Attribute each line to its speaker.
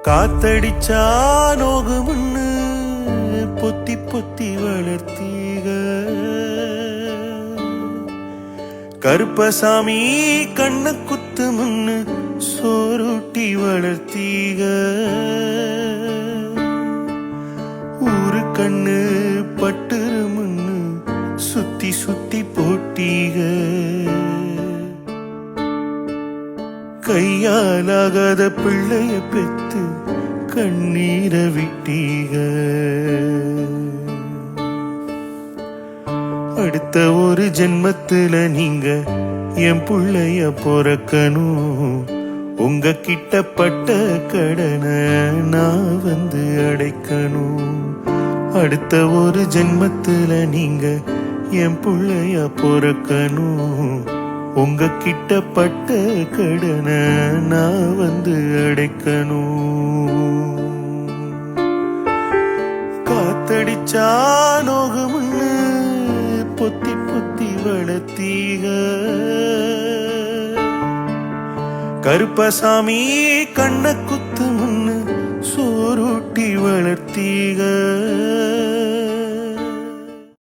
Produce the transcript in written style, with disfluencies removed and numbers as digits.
Speaker 1: காத்தடிச்சா நோகுமுன்னு பொத்தி பொத்தி வளர்த்தீக. கருப்பசாமி கண்ண குத்து முன்னு சோறுட்டி வளர்த்தீக. ஊரு கண்ணு பட்டுரு முன்னு சுத்தி சுத்தி போட்டீக. கையாலாகாத பிள்ளைய பெத்து கண்ணீர விட்டீக. அடுத்த ஒரு ஜென்மத்துல நீங்க என் புள்ளைய பொறக்கணும். உங்க கிட்டப்பட்ட கடனை நான் வந்து அடைக்கணும். அடுத்த ஒரு ஜென்மத்துல நீங்க என் புள்ளைய பொறக்கணும். உங்க கிட்டப்பட்ட கடனை நான் வந்து அடைக்கணும். காத்தடிச்சா நோகுமுன்னு பொத்தி பொத்தி வளர்த்தீக. கருப்பசாமி கண்ண குத்து